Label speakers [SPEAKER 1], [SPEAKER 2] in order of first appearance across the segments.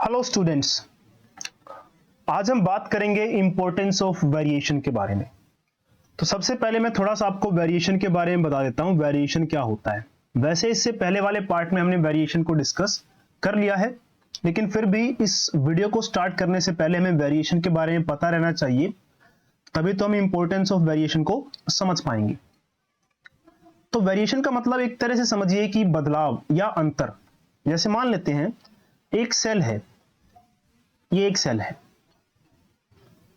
[SPEAKER 1] Hello students, आज हम बात करेंगे इंपॉर्टेंस ऑफ वेरिएशन के बारे में। तो सबसे पहले मैं थोड़ा सा आपको वेरिएशन के बारे में बता देता हूं, वेरिएशन क्या होता है। वैसे इससे पहले वाले पार्ट में हमने वेरिएशन को डिस्कस कर लिया है, लेकिन फिर भी इस वीडियो को स्टार्ट करने से पहले हमें वेरिएशन के बारे में पता रहना चाहिए, तभी तो हम इंपॉर्टेंस ऑफ वेरिएशन को समझ पाएंगे। तो वेरिएशन का मतलब एक तरह से समझिए कि बदलाव या अंतर। जैसे मान लेते हैं एक सेल है, ये एक सेल है,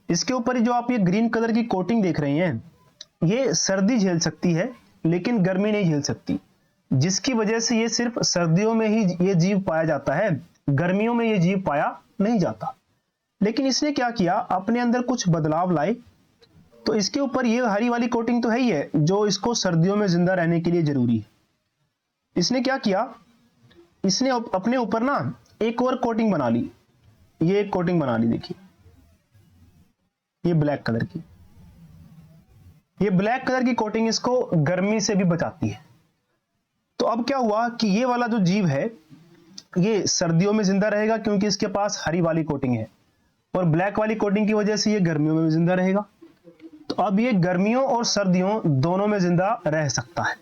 [SPEAKER 1] इसके ऊपर जो आप ये ग्रीन कलर की कोटिंग देख रहे हैं, ये सर्दी झेल सकती है लेकिन गर्मी नहीं झेल सकती, जिसकी वजह से ये सिर्फ सर्दियों में ही ये जीव पाया जाता है, गर्मियों में ये जीव पाया नहीं जाता। लेकिन इसने क्या किया, अपने अंदर कुछ बदलाव लाए। तो इसके ऊपर ये हरी वाली कोटिंग तो है ही है, जो इसको सर्दियों में जिंदा रहने के लिए जरूरी है। इसने क्या किया, इसने अपने ऊपर ना एक और कोटिंग बना ली। ये एक कोटिंग बना ली, देखिए ये ब्लैक कलर की। ये ब्लैक कलर की कोटिंग इसको गर्मी से भी बचाती है। तो अब क्या हुआ कि ये वाला जो जीव है ये सर्दियों में जिंदा रहेगा क्योंकि इसके पास हरी वाली कोटिंग है, और ब्लैक वाली कोटिंग की वजह से ये गर्मियों में भी जिंदा रहेगा। तो अब ये गर्मियों और सर्दियों दोनों में जिंदा रह सकता है।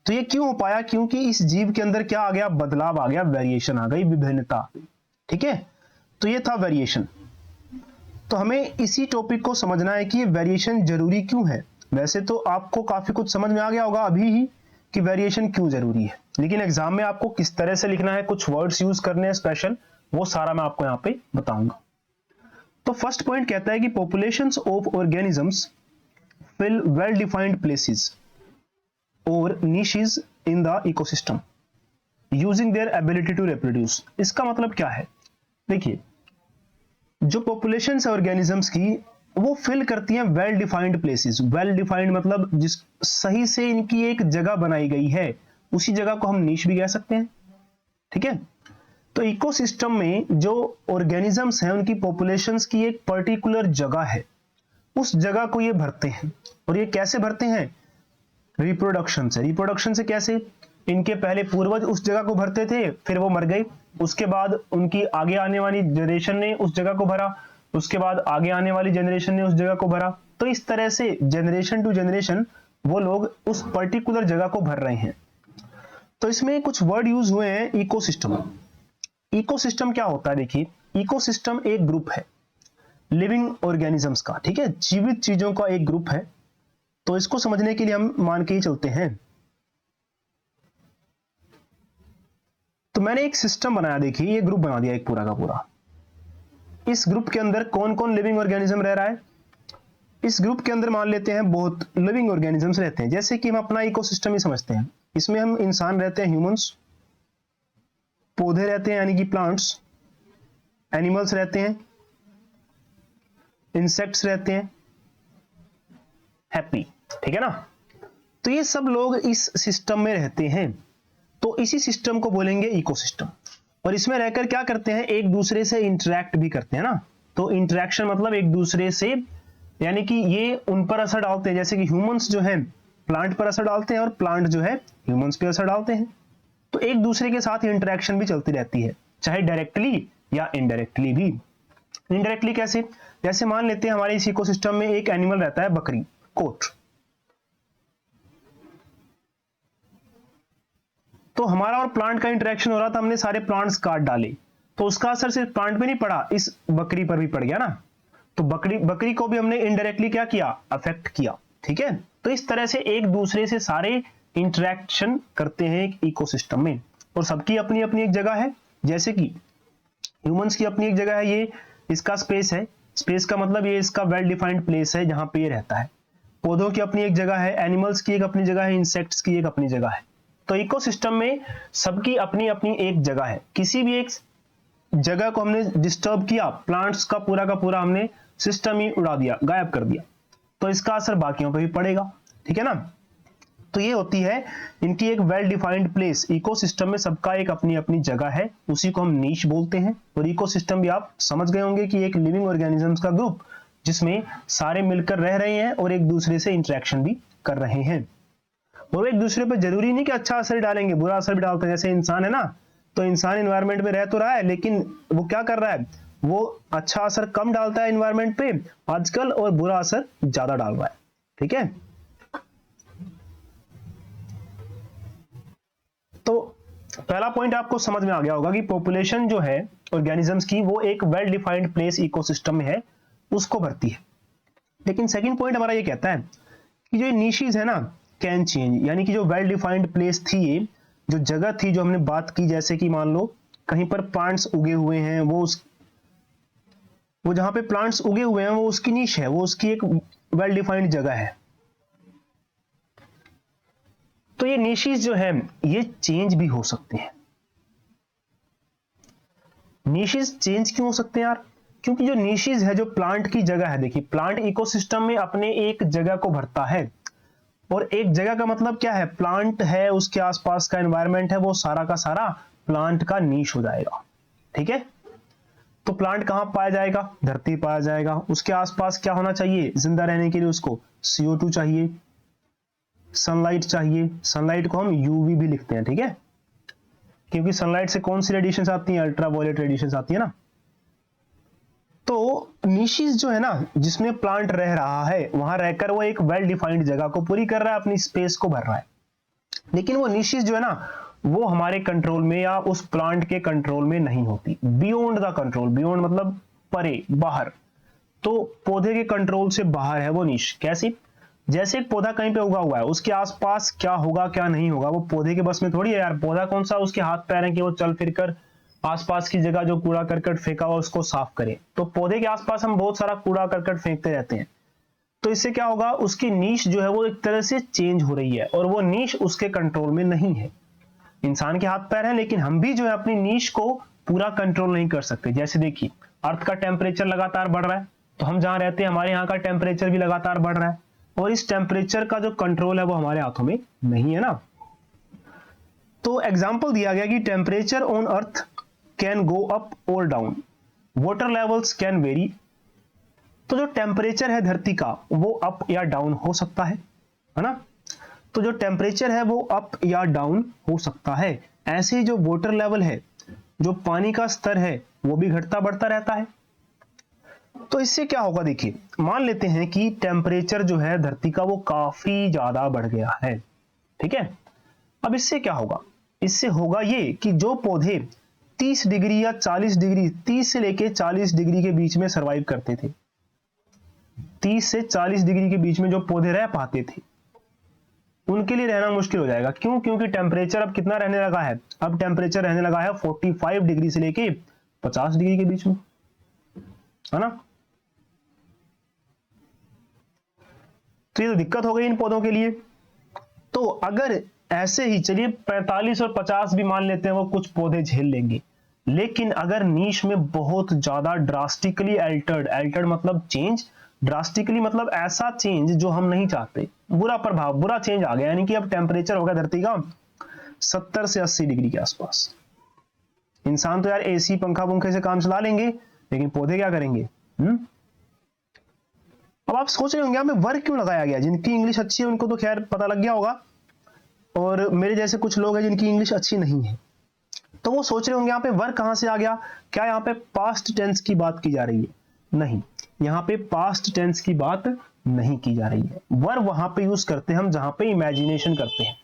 [SPEAKER 1] तो ये क्यों हो पाया, क्योंकि इस जीव के अंदर क्या आ गया, बदलाव आ गया, वेरिएशन आ गई, विभिन्नता। ठीक है, तो ये था वेरिएशन। तो हमें इसी टॉपिक को समझना है कि ये वेरिएशन जरूरी क्यों है। वैसे तो आपको काफी कुछ समझ में आ गया होगा अभी ही कि वेरिएशन क्यों जरूरी है, लेकिन एग्जाम में आपको किस तरह से लिखना है, कुछ वर्ड्स यूज करने हैं स्पेशल, वो सारा मैं आपको यहाँ पे बताऊंगा। तो फर्स्ट पॉइंट कहता है कि populations of organisms fill well defined places और niches in the ecosystem using their ability to reproduce। इसका मतलब क्या है, देखिए जो पॉपुलेशंस है ऑर्गेनिजम्स की, वो फिल करती हैं well defined places. Well defined मतलब जिस सही से इनकी एक जगह बनाई गई है, उसी जगह को हम नीश भी कह सकते हैं। ठीक है, तो इकोसिस्टम में जो ऑर्गेनिजम्स हैं उनकी पॉपुलेशंस की एक पर्टिकुलर जगह है, उस जगह को ये भरते हैं। और ये कैसे भरते हैं, रिप्रोडक्शन से। रिप्रोडक्शन से कैसे, इनके पहले पूर्वज उस जगह को भरते थे, फिर वो मर गए, उसके बाद उनकी आगे आने वाली जनरेशन ने उस जगह को भरा, उसके बाद आगे आने वाली जनरेशन ने उस जगह को भरा। तो इस तरह से जनरेशन टू जनरेशन वो लोग उस पर्टिकुलर जगह को भर रहे हैं। तो इसमें कुछ वर्ड यूज हुए हैं, इकोसिस्टम। इकोसिस्टम क्या होता है, देखिए इकोसिस्टम एक ग्रुप है लिविंग ऑर्गेनिजम्स का। ठीक है, जीवित चीजों का एक ग्रुप है। तो इसको समझने के लिए हम मान के ही चलते हैं। तो मैंने एक सिस्टम बनाया, देखिए ये ग्रुप बना दिया एक पूरा का पूरा। इस ग्रुप के अंदर कौन कौन लिविंग ऑर्गेनिज्म रह रहा है, इस ग्रुप के अंदर मान लेते हैं बहुत लिविंग ऑर्गेनिजम्स रहते हैं। जैसे कि हम अपना इकोसिस्टम ही समझते हैं, इसमें हम इंसान रहते हैं, ह्यूमंस, पौधे रहते हैं यानी कि प्लांट्स, एनिमल्स रहते हैं, इंसेक्ट्स रहते हैं, हैप्पी। ठीक है ना, तो ये सब लोग इस सिस्टम में रहते हैं। तो इसी सिस्टम को बोलेंगे इकोसिस्टम। और इसमें रहकर क्या करते हैं, एक दूसरे से इंटरेक्ट भी करते हैं ना। तो इंटरेक्शन मतलब एक दूसरे से, यानी कि ये उन पर असर डालते हैं, जैसे कि ह्यूमंस जो है प्लांट पर असर डालते हैं और प्लांट जो है ह्यूमंस पे असर डालते हैं। तो एक दूसरे के साथ इंटरेक्शन भी चलती रहती है, चाहे डायरेक्टली या इनडायरेक्टली भी। इनडायरेक्टली कैसे, जैसे मान लेते हैं हमारे इस इकोसिस्टम में एक एनिमल रहता है, बकरी, कोट। तो हमारा और प्लांट का इंटरेक्शन हो रहा था, हमने सारे प्लांट्स काट डाले, तो उसका असर सिर्फ प्लांट पे नहीं पड़ा, इस बकरी पर भी पड़ गया ना। तो बकरी को भी हमने इनडायरेक्टली क्या किया, अफेक्ट किया। ठीक है, तो इस तरह से एक दूसरे से सारे इंटरेक्शन करते हैं एक इकोसिस्टम में, और सबकी अपनी अपनी एक जगह है। जैसे कि ह्यूमंस की अपनी एक जगह है, ये इसका स्पेस है, स्पेस का मतलब ये इसका वेल डिफाइंड प्लेस है जहां पे ये रहता है। पौधों की अपनी एक जगह है, एनिमल्स की एक अपनी जगह है, इंसेक्ट्स की एक अपनी जगह है। तो इकोसिस्टम में सबकी अपनी अपनी एक जगह है। किसी भी एक जगह को हमने डिस्टर्ब किया, प्लांट्स का पूरा हमने सिस्टम ही उड़ा दिया, गायब कर दिया, तो इसका असर बाकियों पे भी पड़ेगा। ठीक है ना, तो ये होती है इनकी एक वेल डिफाइंड प्लेस। इकोसिस्टम में सबका एक अपनी अपनी जगह है, उसी को हम नीश बोलते हैं। और इकोसिस्टम भी आप समझ गए होंगे कि एक लिविंग ऑर्गेनिजम्स का ग्रुप जिसमें सारे मिलकर रह रहे हैं और एक दूसरे से इंटरेक्शन भी कर रहे हैं। और एक दूसरे पर जरूरी नहीं कि अच्छा असर डालेंगे, बुरा असर भी डालते हैं। जैसे इंसान है ना, तो इंसान एनवायरनमेंट में रह तो रहा है, लेकिन वो क्या कर रहा है, वो अच्छा असर कम डालता है एनवायरनमेंट पे आजकल और बुरा असर ज्यादा डाल रहा है। ठीक है, तो पहला पॉइंट आपको समझ में आ गया होगा कि पॉपुलेशन जो है ऑर्गेनिजम्स की वो एक वेल डिफाइंड प्लेस इकोसिस्टम में है, उसको भरती है। लेकिन सेकंड पॉइंट हमारा ये कहता है कि जो निशीज है ना कैन चेंज, यानी कि जो वेल डिफाइंड प्लेस थी, ये जो जगह थी जो हमने बात की, जैसे कि मान लो कहीं पर प्लांट्स उगे हुए हैं, वो जहां पे प्लांट्स उगे हुए हैं वो उसकी नीश है, वो उसकी एक वेल डिफाइंड जगह है। तो ये निशीज जो है ये चेंज भी हो सकते हैं। निशीज चेंज क्यों हो सकते हैं यार? क्योंकि जो निशीज है, जो प्लांट की जगह है, देखिए प्लांट इकोसिस्टम में अपने एक जगह को भरता है, और एक जगह का मतलब क्या है, प्लांट है, उसके आसपास का एनवायरनमेंट है, वो सारा का सारा प्लांट का नीश हो जाएगा। ठीक है, तो प्लांट कहां पाया जाएगा, धरती पाया जाएगा। उसके आसपास क्या होना चाहिए जिंदा रहने के लिए, उसको CO2 चाहिए, सनलाइट चाहिए। सनलाइट को हम UV भी लिखते हैं, ठीक है, क्योंकि सनलाइट से कौन सी रेडिएशंस आती हैं, अल्ट्रावायलेट रेडिएशंस आती है ना। तो निशीज जो है ना जिसमें प्लांट रह रहा है, वहां रहकर वो एक वेल डिफाइंड जगह को पूरी कर रहा है, अपनी स्पेस को भर रहा है। लेकिन वो निशीज जो है ना वो हमारे कंट्रोल में या उस प्लांट के कंट्रोल में नहीं होती, बियॉन्ड द कंट्रोल। बियॉन्ड मतलब परे, बाहर। तो पौधे के कंट्रोल से बाहर है वो निश। कैसी? जैसे एक पौधा कहीं पे उगा हुआ है, उसके आसपास क्या होगा क्या नहीं होगा वो पौधे के बस में थोड़ी है यार। पौधा कौन सा उसके हाथ पैर है कि वो चल फिर कर आसपास की जगह जो कूड़ा करकट फेंका हुआ उसको साफ करे। तो पौधे के आसपास हम बहुत सारा कूड़ा करकट फेंकते रहते हैं, तो इससे क्या होगा, उसकी नीश जो है वो एक तरह से चेंज हो रही है, और वो नीश उसके कंट्रोल में नहीं है। इंसान के हाथ पैर हैं, लेकिन हम भी जो है अपनी नीश को पूरा कंट्रोल नहीं कर सकते। जैसे देखिए अर्थ का टेम्परेचर लगातार बढ़ रहा है, तो हम जहां रहते हैं हमारे यहाँ का टेम्परेचर भी लगातार बढ़ रहा है, और इस टेम्परेचर का जो कंट्रोल है वो हमारे हाथों में नहीं है ना। तो एग्जाम्पल दिया गया कि temperature on earth can go up और down, water levels can vary. तो जो टेम्परेचर है धरती का वो अप या डाउन हो सकता है ना। तो जो टेम्परेचर है वो अप या डाउन हो सकता है। ऐसे ही जो वाटर लेवल है, जो पानी का स्तर है, वो भी घटता बढ़ता रहता है। तो इससे क्या होगा, देखिए मान लेते हैं कि टेम्परेचर जो है धरती का वो काफी ज्यादा बढ़ गया है। ठीक है, अब इससे क्या होगा, इससे होगा ये कि जो पौधे 30 डिग्री या 40 डिग्री, 30 से लेके 40 डिग्री के बीच में सरवाइव करते थे, 30 से 40 डिग्री के बीच में जो पौधे रह पाते थे, उनके लिए रहना मुश्किल हो जाएगा। क्यों? क्योंकि टेम्परेचर अब कितना रहने लगा है, अब टेम्परेचर रहने लगा है 45 डिग्री से लेके 50 डिग्री के बीच में, है ना। तो ये तो दिक्कत हो गई इन पौधों के लिए। तो अगर ऐसे ही चलिए 45 और 50 भी मान लेते हैं वो कुछ पौधे झेल लेंगे, लेकिन अगर नीश में बहुत ज्यादा ड्रास्टिकली अल्टर्ड मतलब चेंज, ड्रास्टिकली मतलब ऐसा चेंज जो हम नहीं चाहते, बुरा प्रभाव, बुरा चेंज आ गया, यानी कि अब टेम्परेचर हो गया धरती का 70 से 80 डिग्री के आसपास। इंसान तो यार AC पंखा पंखे से काम चला लेंगे, लेकिन पौधे क्या करेंगे? अब आप सोच रहे होंगे यहाँ पे वर्ग क्यों लगाया गया। जिनकी इंग्लिश अच्छी है उनको तो खैर पता लग गया होगा, और मेरे जैसे कुछ लोग हैं जिनकी इंग्लिश अच्छी नहीं है, तो वो सोच रहे होंगे यहाँ पे वर्ग कहां से आ गया, क्या यहाँ पे पास्ट टेंस की बात की जा रही है? नहीं, यहाँ पे पास्ट टेंस की बात नहीं की जा रही है। वर्ब वहां पे यूज करते हैं हम जहां पे इमेजिनेशन करते हैं।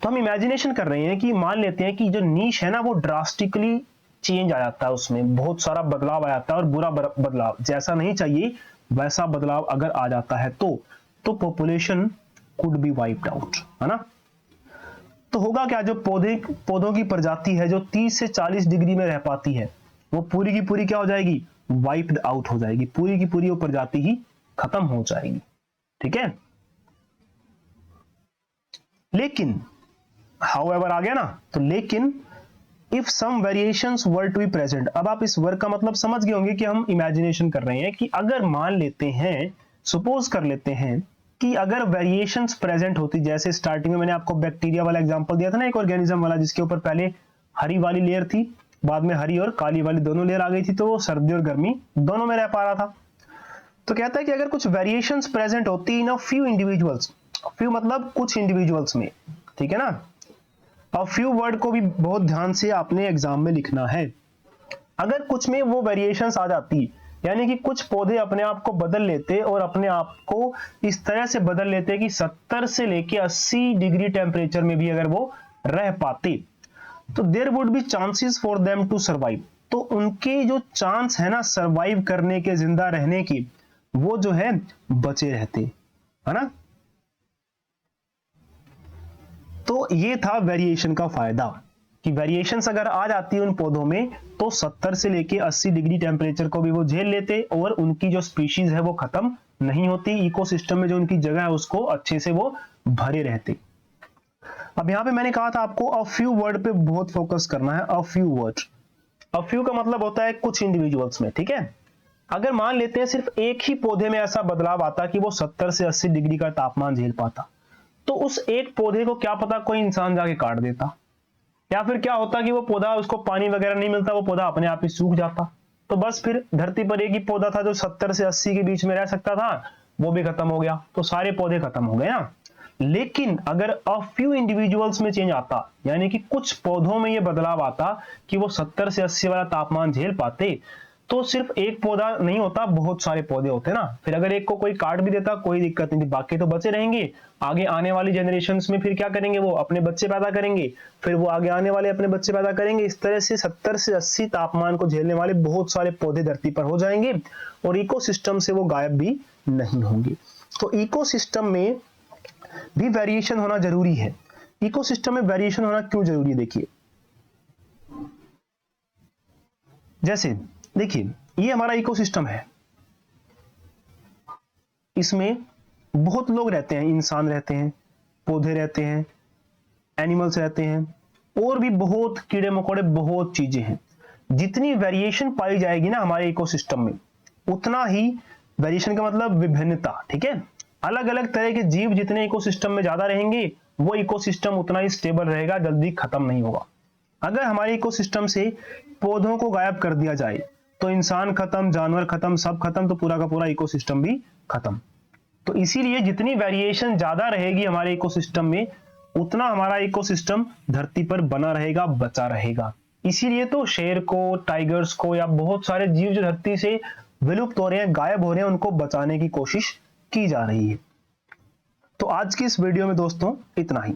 [SPEAKER 1] तो हम इमेजिनेशन कर रहे हैं कि मान लेते हैं कि जो नीश है ना वो ड्रास्टिकली चेंज आ जाता है, उसमें बहुत सारा बदलाव आ जाता है, और बुरा बदलाव, जैसा नहीं चाहिए वैसा बदलाव अगर आ जाता है तो population could be wiped out, है ना। तो होगा क्या, जो पौधों की प्रजाति है जो 30 से 40 डिग्री में रह पाती है, वो पूरी की पूरी क्या हो जाएगी, वाइप्ड आउट हो जाएगी, पूरी की पूरी वो प्रजाति ही खत्म हो जाएगी। ठीक है, लेकिन हाउएवर आ गया ना, तो लेकिन if some variations were to be present. अब आप इस वर्ड का मतलब समझ गए होंगे कि हम इमेजिनेशन कर रहे हैं कि अगर मान लेते हैं, सपोज कर लेते हैं कि अगर वेरिएशंस प्रेजेंट होती, जैसे स्टार्टिंग में मैंने आपको बैक्टीरिया वाला एग्जांपल दिया था ना, एक ऑर्गेनिज्म वाला जिसके ऊपर पहले हरी वाली लेयर थी, बाद में हरी और काली वाली दोनों लेयर आ गई थी, तो वो सर्दी और गर्मी दोनों में रह पा रहा था। तो कहता है कि अगर कुछ वेरिएशंस प्रेजेंट होती इन अ फ्यू इंडिविजुअल्स, फ्यू मतलब कुछ इंडिविजुअल्स में, ठीक है ना, अ फ्यू वर्ड को भी बहुत ध्यान से आपने एग्जाम में लिखना है। अगर कुछ में वो वेरिएशंस आ जाती, यानी कि कुछ पौधे अपने आप को बदल लेते और अपने आप को इस तरह से बदल लेते कि 70 से लेके 80 डिग्री टेम्परेचर में भी अगर वो रह पाते, तो there would be chances for them to survive. तो उनके जो चांस है ना सर्वाइव करने के, जिंदा रहने की, वो जो है बचे रहते, है ना। तो ये था वेरिएशन का फायदा कि वेरिएशंस अगर आ जाती है उन पौधों में तो 70 से लेके 80 डिग्री टेम्परेचर को भी वो झेल लेते और उनकी जो स्पीशीज है वो खत्म नहीं होती, इकोसिस्टम में जो उनकी जगह है उसको अच्छे से वो भरे रहते। अब यहां पे मैंने कहा था आपको अ फ्यू वर्ड पे बहुत फोकस करना है। A few word, a few का मतलब होता है कुछ इंडिविजुअल्स में, ठीक है। अगर मान लेते हैं सिर्फ एक ही पौधे में ऐसा बदलाव आता कि वो 70 से 80 डिग्री का तापमान झेल पाता, तो उस एक पौधे को क्या पता कोई इंसान जाके काट देता, या फिर क्या होता कि वो पौधा, उसको पानी वगैरह नहीं मिलता, वो पौधा अपने आप ही सूख जाता। तो बस फिर धरती पर एक ही पौधा था जो 70 से 80 के बीच में रह सकता था, वो भी खत्म हो गया, तो सारे पौधे खत्म हो गए ना। लेकिन अगर अ फ्यू इंडिविजुअल्स में चेंज आता, यानी कि कुछ पौधों में ये बदलाव आता कि वो 70 से 80 वाला तापमान झेल पाते, तो सिर्फ एक पौधा नहीं होता, बहुत सारे पौधे होते ना। फिर अगर एक को कोई काट भी देता कोई दिक्कत नहीं थी, बाकी तो बचे रहेंगे। आगे आने वाली जनरेशन्स में फिर क्या करेंगे, वो अपने बच्चे पैदा करेंगे, फिर वो आगे आने वाले अपने बच्चे पैदा करेंगे। इस तरह से 70 से 80 तापमान को झेलने वाले बहुत सारे पौधे धरती पर हो जाएंगे और इकोसिस्टम से वो गायब भी नहीं होंगे। तो इकोसिस्टम में भी वेरिएशन होना जरूरी है। इकोसिस्टम में वेरिएशन होना क्यों जरूरी है, देखिए। जैसे देखिए ये हमारा इकोसिस्टम है, इसमें बहुत लोग रहते हैं, इंसान रहते हैं, पौधे रहते हैं, एनिमल्स रहते हैं, और भी बहुत कीड़े मकोड़े, बहुत चीजें हैं। जितनी वेरिएशन पाई जाएगी ना हमारे इकोसिस्टम में, उतना ही, वेरिएशन का मतलब विभिन्नता, ठीक है, अलग अलग तरह के जीव जितने इकोसिस्टम में ज्यादा रहेंगे वो इकोसिस्टम उतना ही स्टेबल रहेगा, जल्दी खत्म नहीं होगा। अगर हमारे इकोसिस्टम से पौधों को गायब कर दिया जाए तो इंसान खत्म, जानवर खत्म, सब खत्म, तो पूरा का पूरा इकोसिस्टम भी खत्म। तो इसीलिए जितनी वेरिएशन ज्यादा रहेगी हमारे इकोसिस्टम में, उतना हमारा इकोसिस्टम धरती पर बना रहेगा, बचा रहेगा। इसीलिए तो शेर को, टाइगर्स को, या बहुत सारे जीव जो धरती से विलुप्त हो रहे हैं, गायब हो रहे हैं, उनको बचाने की कोशिश की जा रही है। तो आज की इस वीडियो में दोस्तों इतना ही।